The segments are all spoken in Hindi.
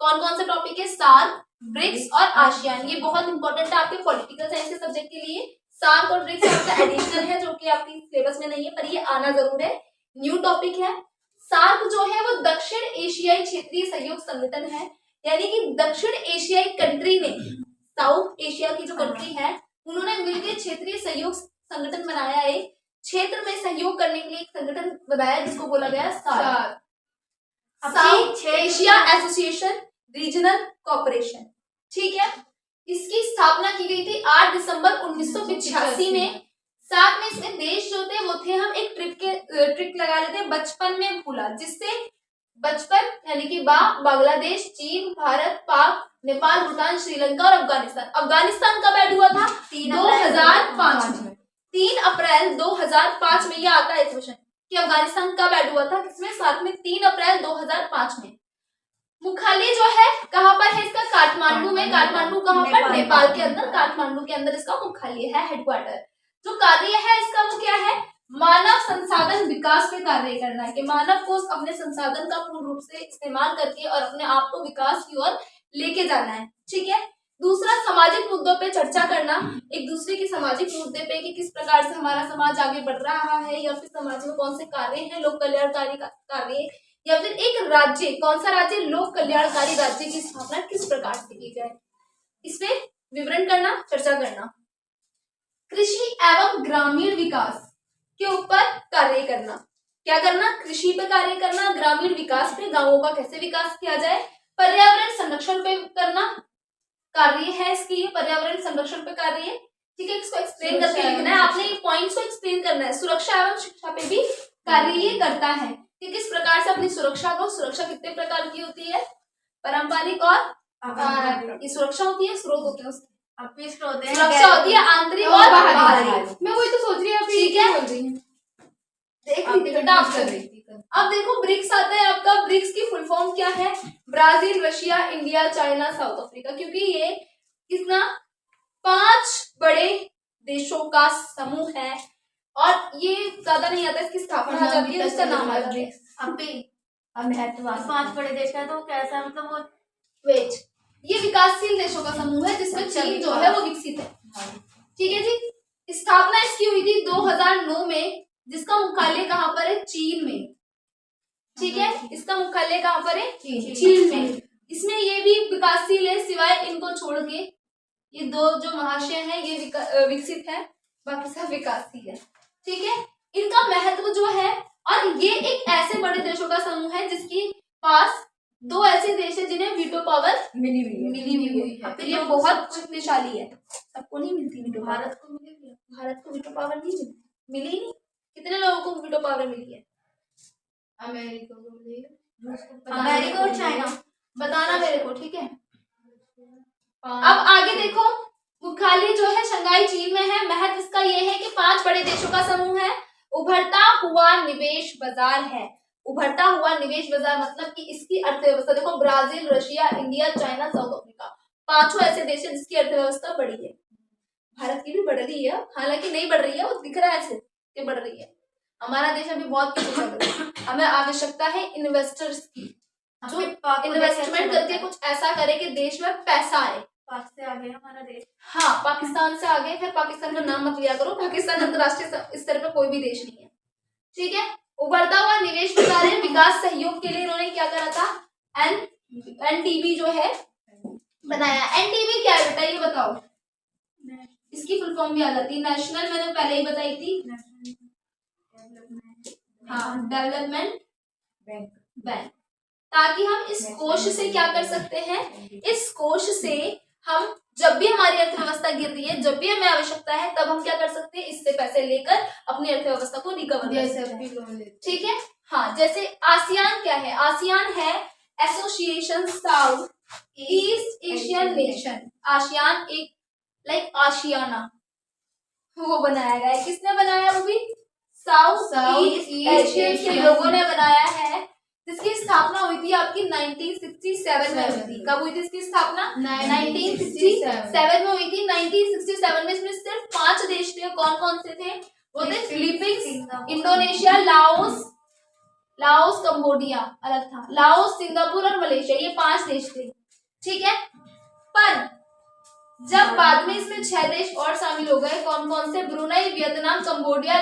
कौन कौन से टॉपिक है? सार्क, ब्रिक्स और आसियान। ये बहुत इंपॉर्टेंट है आपके पॉलिटिकल साइंस के सब्जेक्ट के लिए। सार्क और ब्रिक्स आपका एडिशनल है जो कि आपकी सिलेबस में नहीं है, पर ये आना जरूर है, न्यू टॉपिक है। सार्क जो है वो दक्षिण एशियाई क्षेत्रीय सहयोग संगठन है, यानी कि दक्षिण एशियाई कंट्री ने, साउथ एशिया की जो कंट्री है उन्होंने मिलकर क्षेत्रीय सहयोग संगठन बनाया है। क्षेत्र में सहयोग करने के लिए एक संगठन बनाया जिसको बोला गया SAARC, South Asia association regional corporation. ठीक है, इसकी स्थापना की गई थी 8 दिसंबर 1985 में। साथ में इसमें देश जो थे वो थे, हम एक ट्रिक लगा लेते हैं, बचपन में भूला, जिससे बचपन यानी कि बांग्लादेश, चीन, भारत, पाक, नेपाल, भूटान, श्रीलंका और अफगानिस्तान। अफगानिस्तान कब ऐड हुआ था? 2005 में। 3 अप्रैल 2005 में यह आता है क्वेश्चन कि अफगानिस्तान कब ऐड हुआ था, किसमें? साथ में 3 अप्रैल 2005 में। मुख्यालय जो है कहाँ पर है इसका? काठमांडू में। काठमांडू कहाँ पर? नेपाल के अंदर, काठमांडू के अंदर इसका मुख्यालय है, हेडक्वार्टर। जो कार्य है इसका वो क्या है? मानव संसाधन विकास पे कार्य करना है, कि मानव को अपने संसाधन का पूर्ण रूप से इस्तेमाल करके और अपने आप को विकास की ओर लेके जाना है। ठीक है। दूसरा, सामाजिक मुद्दों पे चर्चा करना, एक दूसरे के सामाजिक मुद्दे पे कि किस प्रकार से हमारा समाज आगे बढ़ रहा है, या फिर समाज में कौन से कार्य हैं, लोक कल्याणकारी कार्य, या फिर एक राज्य, कौन सा राज्य, लोक कल्याणकारी राज्य की स्थापना किस प्रकार से की जाए, इस पे विवरण करना, चर्चा करना। कृषि एवं ग्रामीण विकास के ऊपर कार्य करना। क्या करना? कृषि पे कार्य करना, ग्रामीण विकास पे, गांवों का कैसे विकास किया जाए। पर्यावरण संरक्षण पे करना कार्य है इसकी, पर्यावरण संरक्षण पे कार्य है। ठीक है, इसको एक्सप्लेन करके लिखना है आपने, ये पॉइंट्स को एक्सप्लेन करना है। सुरक्षा एवं शिक्षा पे भी कार्य ये करता है कि किस प्रकार से अपनी सुरक्षा कितने प्रकार की होती है? पारंपरिक और ये सुरक्षा होती है, स्रोत होते हैं उसके, सुरक्षा होती है आंतरिक और बाहरी। मैं वही तो सोच रही हूँ, ठीक है, अब देखो ब्रिक्स आता है आपका। ब्रिक्स की फुल फॉर्म क्या है? Brazil, Russia, India, China, south Africa. क्योंकि ये कितना 5 बड़े देशों का समूह है और ये ज्यादा नहीं आता, इसकी स्थापना आ जाती है, इसका नाम आ जाता है। 5 बड़े देश का तो कैसा, मतलब वो वेट, ये विकासशील देशों का समूह है जिसमें चीन जो है वो विकसित है। ठीक है जी। स्थापना इसकी हुई थी 2009 में, जिसका मुख्यालय कहाँ पर है? चीन में। ठीक है, इसका मुख्यालय कहाँ पर है? चीन में। इसमें ये भी विकासशील है, सिवाय इनको छोड़ के ये 2 जो महाशय हैं ये विकसित है, बाकी सब विकासशील है। ठीक है, इनका महत्व जो है, और ये एक ऐसे बड़े देशों का समूह है जिसकी पास 2 ऐसे देश है जिन्हें वीटो पावर मिली हुई है। तो ये बहुत शक्तिशाली है, सबको नहीं मिलती वीटो। भारत को वीटो पावर नहीं मिली नहीं। कितने लोगों को वीटो पावर मिली है? अमेरिका को मिली है, अमेरिका और चाइना, बताना मेरे को। ठीक है, अब आगे देखो, मुख्यालय जो है शंघाई चीन में है। महत्व इसका ये है कि 5 बड़े देशों का समूह है, उभरता हुआ निवेश बाजार है। उभरता हुआ निवेश बाजार मतलब कि इसकी अर्थव्यवस्था देखो, Brazil, Russia, India, China, south Africa, 5 ऐसे देश है जिसकी अर्थव्यवस्था बढ़ी है। भारत की भी बढ़ रही है, हालांकि नहीं बढ़ रही है, वो दिख रहा है ऐसे कि बढ़ रही है। हमारा देश अभी बहुत पीछे चल रहा है। हमें आवश्यकता है इन्वेस्टर्स की, जो इन्वेस्टमेंट करके कुछ ऐसा करे कि देश में पैसा आए। पाक से आगे हमारा देश, हाँ, पाकिस्तान से आगे। फिर पाकिस्तान का नाम मत लिया करो, पाकिस्तान अंतरराष्ट्रीय स्तर पर कोई भी देश नहीं है। ठीक है, उभरता हुआ निवेश बाजार है। विकास सहयोग के लिए इन्होंने क्या करा था? एनडीबी जो है बनाया। एनडीबी क्या है बेटा, ये बताओ। इसकी फुल फॉर्म भी आ जाती है नेशनल, मैंने पहले ही बताई थी, हाँ, डेवलपमेंट बैंक। ताकि हम इस कोष से क्या कर सकते हैं? इस कोष से हम जब भी हमारी अर्थव्यवस्था गिर रही है, जब भी हमें आवश्यकता है, तब हम क्या कर सकते हैं? इससे पैसे लेकर अपनी अर्थव्यवस्था को रिकवर कर सकते हैं। ठीक है, हाँ, जैसे आसियान क्या है? आसियान है association south east Asian nation. ASEAN एक लाइक आशियाना वो बनाया गया है। किसने बनाया? वो भी साउथ ईस्ट एशियन के लोगों ने बनाया है, जिसकी स्थापना हुई थी आपकी 1967 में हुई थी। कब हुई थी इसकी स्थापना? 1967 में हुई थी। 1967 में इसमें सिर्फ 5 देश थे। कौन कौन से थे? वो थे फिलीपींस, इंडोनेशिया, लाओस, कंबोडिया अलग था, लाओस, सिंगापुर और मलेशिया, ये 5 देश थे। ठीक है। पर जब बाद में इसमें 6 देश और शामिल हो गए, कौन कौन से? ब्रुनेई, वियतनाम, कंबोडिया,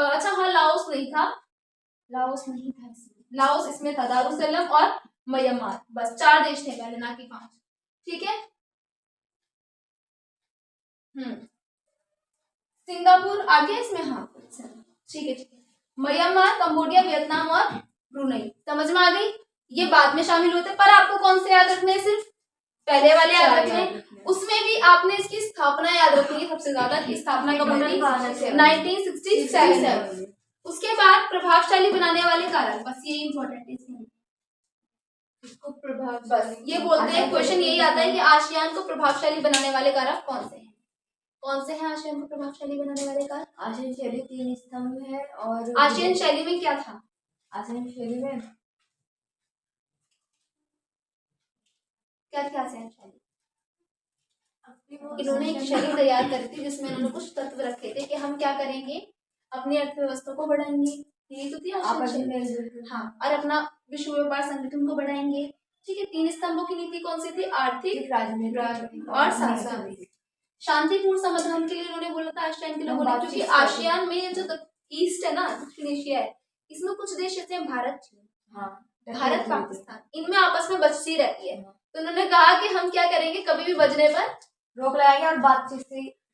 अच्छा हाँ लाओस नहीं था, लाओस इसमें था, दारुसलाम और म्यांमार। बस 4 देश थे पहले, ना कि 5। ठीक है। सिंगापुर आ गया इसमें, हाँ ठीक है ठीक है। म्यांमार, कंबोडिया, वियतनाम और ब्रुनेई, समझ में आ गई। ये बाद में शामिल होते, पर आपको कौन से याद रखने हैं? सिर्फ पहले वाले याद रखने हैं। उसमें भी आपने इसकी स्थापना याद रखनी है सबसे ज्यादा, कि स्थापना कब हुई? 1967। उसके बाद प्रभावशाली बनाने वाले कारक, बस ये इम्पोर्टेंट है इसमें। इसको प्रभाव, बस ये बोलते हैं, क्वेश्चन यही आता है कि आसियान को प्रभावशाली बनाने वाले कारक कौन से हैं? कौन से हैं आसियान को प्रभावशाली बनाने वाले कारक? आसियान शैली 3 स्तंभ है। और आसियान शैली में क्या था? आसियान शैली में क्या थी आसियान शैली? इन्होंने एक शैली तैयार करी थी जिसमें इन्होंने कुछ तत्व रखे थे कि हम क्या करेंगे, अपनी अर्थव्यवस्था को बढ़ाएंगे, यही तो थी आसियान शैली। हाँ, और अपना विश्व व्यापार संगठन को बढ़ाएंगे। ठीक है। 3 स्तंभों की नीति कौन सी थी? आर्थिक, राजनीतिक और सांस्कृतिक। शांतिपूर्ण समाधान के लिए उन्होंने बोला था आसियान के लोगों ने, क्योंकि आसियान में जो ईस्ट है ना, दक्षिण एशिया है, इसमें कुछ देश ऐसे हैं, भारत, भारत पाकिस्तान, इनमें आपस में बचती रहती है। तो उन्होंने कहा कि हम क्या करेंगे, कभी भी बजने पर रोक लगाएंगे और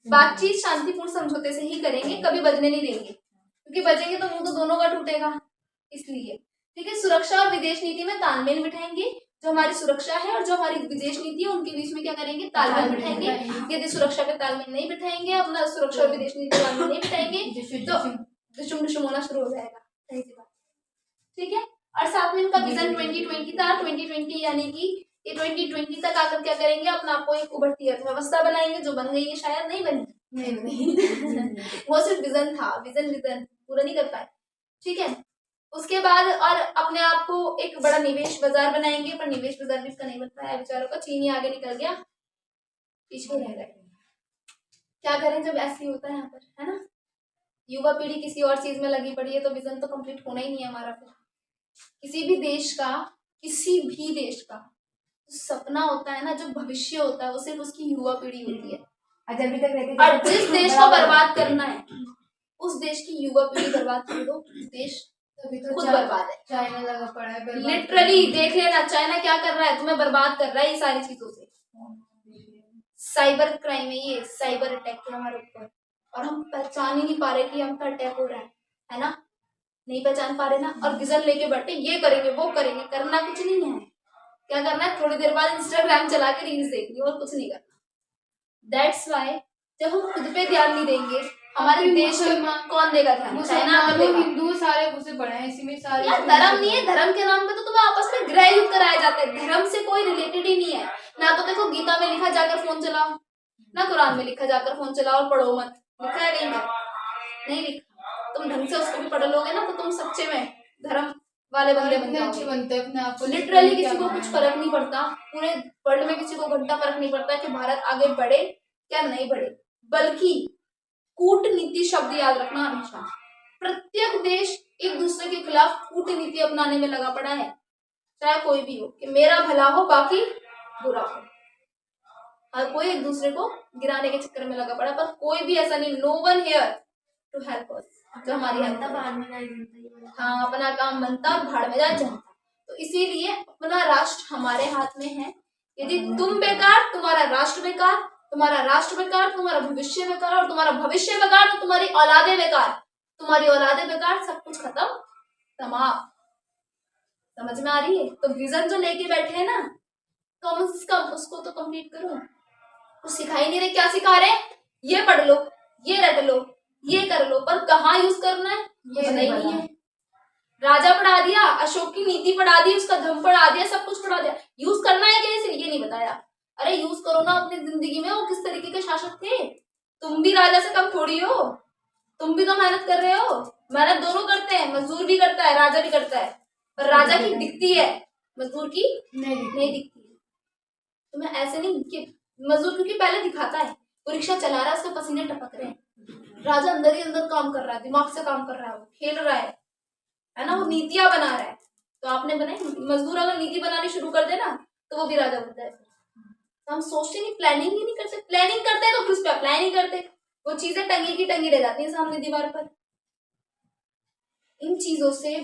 बातचीत शांतिपूर्ण समझौते से ही करेंगे, कभी बजने नहीं देंगे, क्योंकि बजेंगे तो मुंह तो दोनों का टूटेगा, इसलिए। ठीक है। सुरक्षा और विदेश नीति में तालमेल बिठाएंगे, जो हमारी सुरक्षा है और जो हमारी विदेश नीति है उनके बीच में क्या करेंगे, तालमेल बिठाएंगे। यदि सुरक्षा पे तालमेल नहीं बिठाएंगे, अपना सुरक्षा और विदेश नीति तालमेल नहीं बिठाएंगे तो दुश्मन होना शुरू हो जाएगा। सही सी बात। ठीक है। और साथ में इनका विजन 2020 था। 2020 यानी कि ये 2020 तक आकर क्या करेंगे, अपना आपको एक उभरती अर्थव्यवस्था बनाएंगे, जो बन गई है, शायद नहीं बनी। वो सिर्फ विजन था, विजन पूरा नहीं कर पाए। ठीक है। उसके बाद और अपने आप को एक बड़ा निवेश बाजार बनाएंगे, पर निवेश बाजार भी इसका नहीं बन पाया बेचारों का, चीन ही आगे निकल गया, पीछे रह गए। क्या करें जब ऐसे ही होता है यहाँ पर, है ना। युवा पीढ़ी किसी और चीज में लगी पड़ी है, तो विजन तो कंप्लीट होना ही नहीं है हमारा। फिर किसी भी देश का सपना होता है ना, जो भविष्य होता है, वो सिर्फ उसकी युवा पीढ़ी होती है। और जिस देश को बर्बाद करना है, उस देश की युवा पीढ़ी बर्बाद कर दो, देश खुद बर्बाद है। चाइना लगा पड़ा है, लिटरली देख लेना चाइना क्या कर रहा है, तुम्हें बर्बाद कर रहा है ये सारी चीजों से। साइबर क्राइम है ये, साइबर अटैक है हमारे ऊपर, और हम पहचान ही नहीं पा रहे कि हम पर अटैक हो रहा है ना, नहीं पहचान पा रहे ना। और विजन लेके बैठे, ये करेंगे वो करेंगे, करना कुछ नहीं है। क्या करना है, थोड़ी देर बाद इंस्टाग्राम चला के रील्स देखनी, और कुछ नहीं करना। दैट्स वाई जब हम खुद पे ध्यान नहीं देंगे, हमारे देश में कौन देगा ध्यान? चाइना हिंदू सारे घुसे पड़े हैं इसी में सारे। यार धर्म नहीं है, धर्म के नाम पे तो तुम्हें आपस में गृह युद्ध कराए जाते हैं, धर्म से कोई रिलेटेड ही नहीं है ना। तो देखो गीता में लिखा जाकर फोन चलाओ, ना कुरान में लिखा जाकर फोन चलाओ और पढ़ो मत, लिखा है कहीं पर? नहीं लिखा। तुम ढंग से उसको भी पढ़ लोगे ना, तो तुम सच्चे में धर्म वाले बंदे बनते हो। लिटरली किसी को कुछ फर्क नहीं पड़ता, पूरे वर्ल्ड में किसी को घंटा फर्क नहीं पड़ता कि भारत आगे बढ़े क्या नहीं बढ़े, बल्कि कूटनीति शब्द याद रखना हमेशा। प्रत्येक देश एक दूसरे के खिलाफ कूटनीति अपनाने में लगा पड़ा है, चाहे कोई भी हो, कि मेरा भला हो बाकी बुरा हो। हर कोई एक दूसरे को गिराने के चक्कर में लगा पड़ा, पर कोई भी ऐसा नहीं, no one here to help us, जो हमारी हाँ अपना काम बनता भाड़ में जाए जनता। तो इसीलिए अपना राष्ट्र हमारे हाथ में है। यदि तुम बेकार, तुम्हारा राष्ट्र बेकार, तुम्हारा राष्ट्र बेकार, तुम्हारा भविष्य बेकार, और तुम्हारा भविष्य बेकार तो तुम्हारी औलादे बेकार, तुम्हारी औलादे बेकार, सब कुछ खत्म तमाम। समझ में आ रही है? तो विजन जो लेके बैठे हैं ना, कम से कम उसको तो कंप्लीट करो। कुछ सिखा ही नहीं रहे, क्या सिखा रहे? ये पढ़ लो, ये रट लो, ये कर लो, पर कहाँ यूज करना है ये नहीं है। राजा पढ़ा दिया, अशोक की नीति पढ़ा दी, उसका धर्म पढ़ा दिया, सब कुछ पढ़ा दिया, यूज करना है कैसे ये नहीं बताया। अरे यूज करो ना अपनी जिंदगी में। वो किस तरीके के शासक थे? तुम भी राजा से कम थोड़ी हो, तुम भी तो मेहनत कर रहे हो। मेहनत दोनों करते हैं, मजदूर भी करता है, राजा भी करता है, पर राजा की दिखती है, मजदूर की नहीं दिखती है। तुम्हें ऐसे नहीं कि मजदूर क्योंकि पहले दिखाता है, वो रिक्शा चला रहा है, उसके पसीने टपक रहे हैं, राजा अंदर ही अंदर काम कर रहा है, दिमाग से काम कर रहा है, वो खेल रहा है ना, वो नीतियां बना रहा है। तो आपने बनाई मजदूर अगर नीति बनानी शुरू कर दे ना, तो वो भी राजा बनता है। हम सोचते नहीं, प्लानिंग ही नहीं करते। प्लानिंग करते हैं तो फिर उस पर अप्लाई नहीं करते, वो चीजें टंगी की टंगी रह जाती है सामने दीवार पर। इन चीजों से